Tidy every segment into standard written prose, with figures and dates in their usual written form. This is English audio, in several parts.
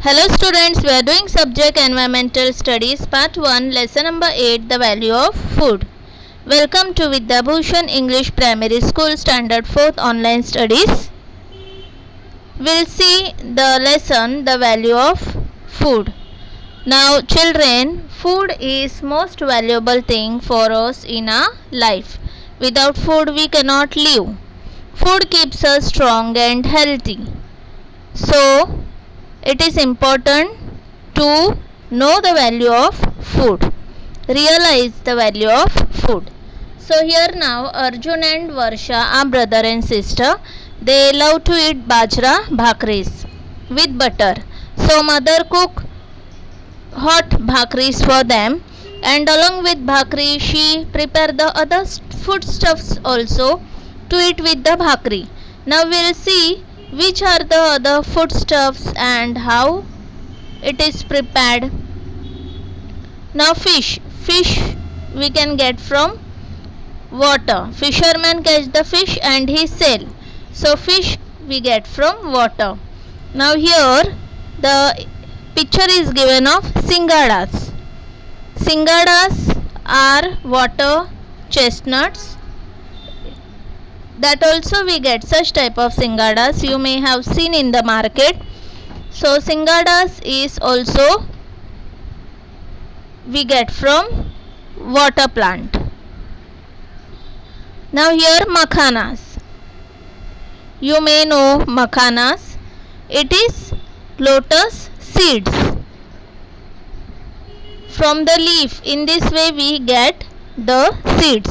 Hello students, we are doing subject environmental studies part 1 lesson number 8 the value of food. Welcome to Vidya Bhushan English Primary School Standard 4th online studies. We'll see the lesson the value of food. Now children, food is most valuable thing for us in our life. Without food we cannot live. Food keeps us strong and healthy. So it is important to know the value of food, realize the value of food. So here now Arjun and Varsha are brother and sister. They love to eat bajra bhakris with butter. So mother cook hot bhakris for them, and along with bhakri she prepare the other foodstuffs also to eat with the bhakri. Now we'll see which are the other foodstuffs and how it is prepared. Now fish we can get from water. Fisherman catch the fish and he sell. So fish we get from water. Now here the picture is given of singadas. Singadas are water chestnuts. That also we get such type of singadas you may have seen in the market. So singadas is also we get from water plant. Now here makhanas. You may know makhanas. It is lotus seeds. From the leaf, in this way we get the seeds.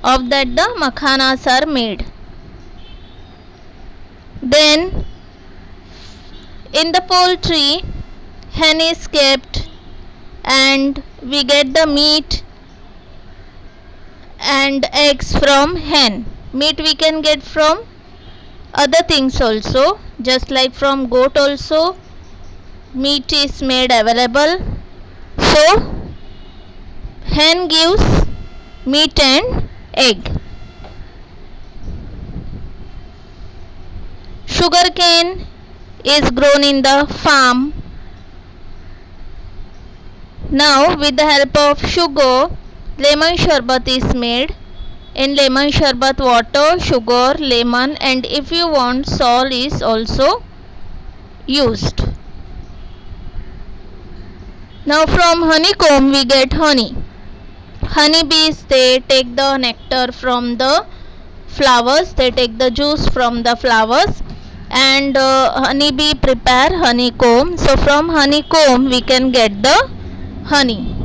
Of that the makhanas are made. Then in the poultry, hen is kept and we get the meat and eggs from hen. Meat we can get from other things also, just like from goat also meat is made available. So hen gives meat and egg. Sugarcane is grown in the farm. Now with the help of sugar, lemon sharbat is made. In lemon sharbat water, sugar, lemon and if you want salt is also used. Now from honeycomb we get honey. Honeybees they take the nectar from the flowers, they take the juice from the flowers and honeybee prepare honeycomb. So from honeycomb we can get the honey.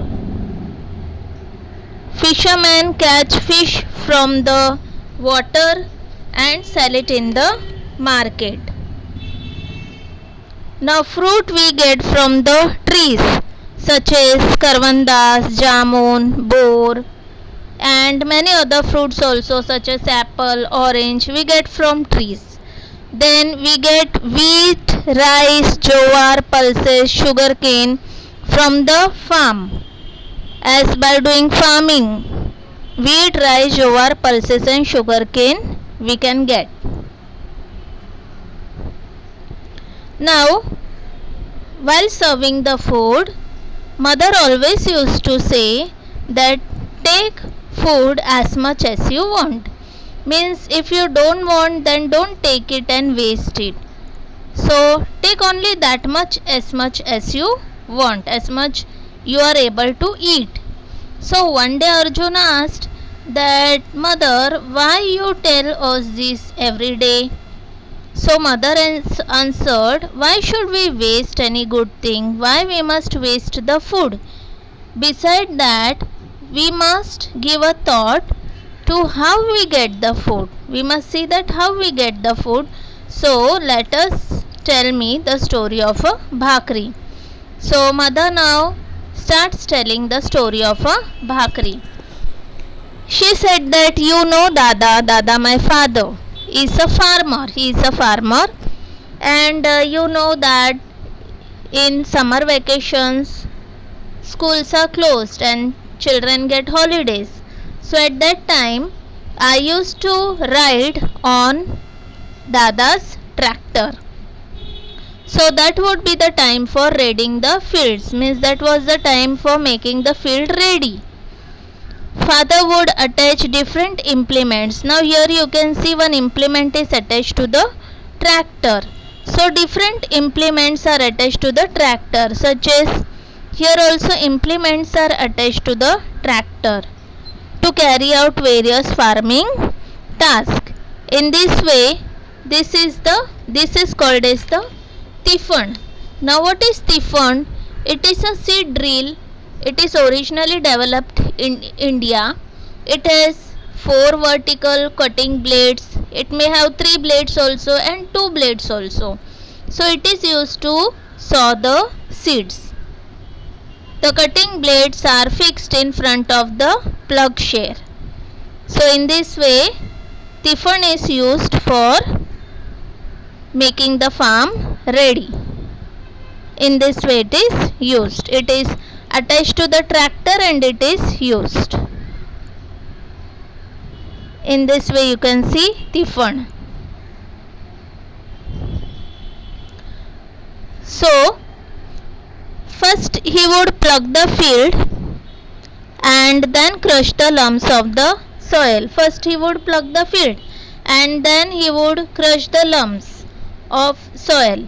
Fishermen catch fish from the water and sell it in the market. Now fruit we get from the trees such as karvandas, jamun, bor and many other fruits also such as apple, orange we get from trees. Then we get wheat, rice, jowar, pulses, sugarcane from the farm. As by doing farming, wheat, rice, jowar, pulses and sugarcane we can get. Now while serving the food, mother always used to say that take food as much as you want. Means if you don't want then don't take it and waste it. So take only that much as you want, as much you are able to eat. So one day Arjuna asked that mother, why you tell us this every day? So mother answered, why should we waste any good thing? Why we must waste the food? Beside that, we must give a thought to how we get the food. We must see that how we get the food. So let us tell me the story of a bhakri. So mother now starts telling the story of a bhakri. She said that you know Dada my father is a farmer. He is a farmer and you know that in summer vacations schools are closed and children get holidays. So at that time I used to ride on Dada's tractor. So that would be the time for readying the fields, means that was the time for making the field ready. Father would attach different implements. Now here you can see one implement is attached to the tractor. So different implements are attached to the tractor, such as here also implements are attached to the tractor to carry out various farming tasks. In this way, this is called as the Tiffin. Now what is Tiffin? It is a seed drill. It is originally developed in India. It has 4 vertical cutting blades. It may have 3 blades also and 2 blades also. So it is used to sow the seeds. The cutting blades are fixed in front of the plowshare. So in this way, Tiffin is used for making the farm ready. In this way it is used. It is attached to the tractor and it is used. In this way you can see Tiffin. So first he would plug the field and then crush the lumps of the soil. First he would plug the field and then he would crush the lumps of soil.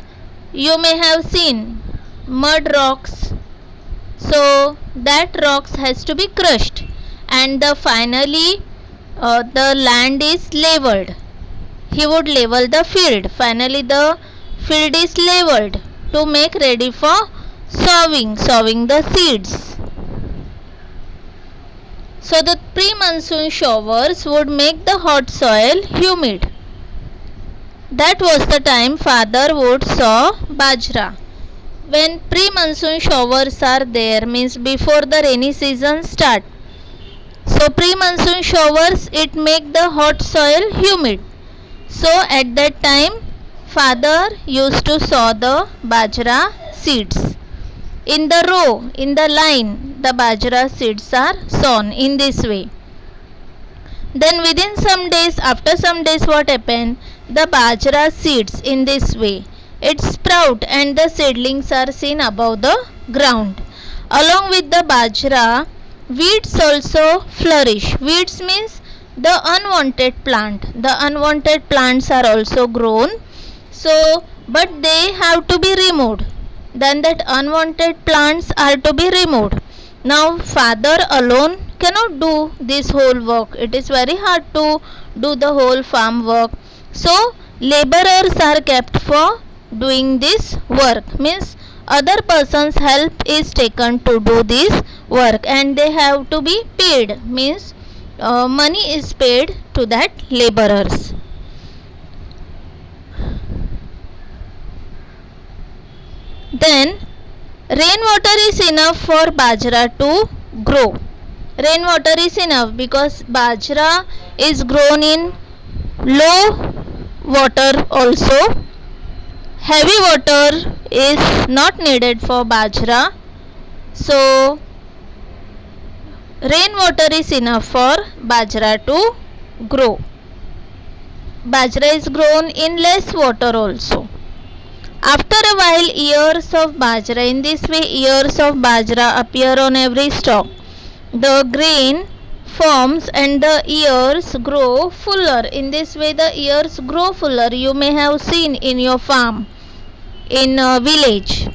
You may have seen mud rocks, so that rocks has to be crushed and finally the land is leveled. He would level the field. Finally the field is leveled to make ready for sowing the seeds. So the pre-monsoon showers would make the hot soil humid. That was the time father would sow bajra. When pre-monsoon showers are there, means before the rainy season start. So pre-monsoon showers, it make the hot soil humid. So at that time father used to sow the bajra seeds. In the row, in the line, the bajra seeds are sown in this way. Then within some days, after some days, what happened? The bajra seeds in this way. It sprout and the seedlings are seen above the ground. Along with the bajra, weeds also flourish. Weeds means the unwanted plant. The unwanted plants are also grown. So, but they have to be removed. Then that unwanted plants are to be removed. Now father alone cannot do this whole work. It is very hard to do the whole farm work. So laborers are kept for doing this work. Means other person's help is taken to do this work and they have to be paid. Means money is paid to that laborers. Then rainwater is enough for bajra to grow. Rainwater is enough because bajra is grown in low water also. Heavy water is not needed for bajra. So rainwater is enough for bajra to grow. Bajra is grown in less water also. After a while, ears of bajra, in this way ears of bajra appear on every stalk. The grain forms and the ears grow fuller. In this way the ears grow fuller. You may have seen in your farm, in a village.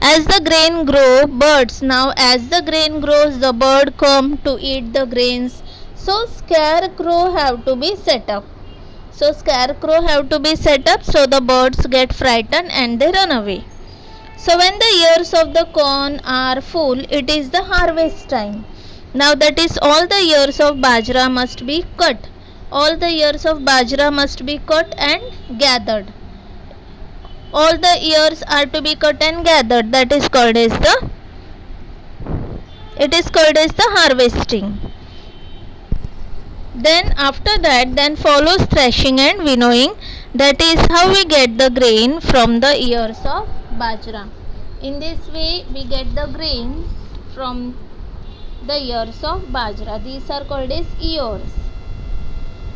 As the grain grow, birds, now as the grain grows, the bird come to eat the grains. So scarecrow have to be set up. So scarecrow have to be set up so the birds get frightened and they run away. So when the ears of the corn are full, it is the harvest time. Now that is all the ears of bajra must be cut. All the ears of bajra must be cut and gathered. All the ears are to be cut and gathered. That is called as the harvesting. Then after that, then follows threshing and winnowing. That is how we get the grain from the ears of bajra. In this way we get the grain from the ears of bajra. These are called as ears.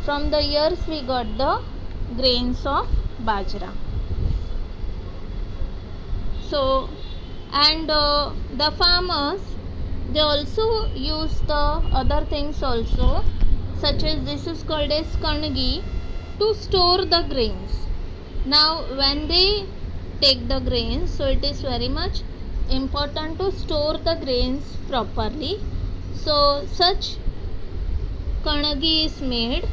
From the ears we got the grains of bajra. So, and the farmers, they also use the other things also, such as this is called as kangi, to store the grains. Now when they take the grains, so it is very much important to store the grains properly. So such kanagi is made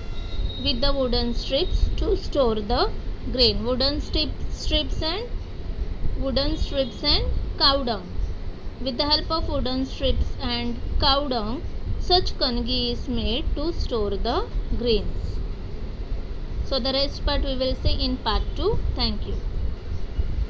with the wooden strips to store the grain. Wooden strips and cow dung. With the help of wooden strips and cow dung, such kangi is made to store the grains. So the rest part we will see in part 2. Thank you.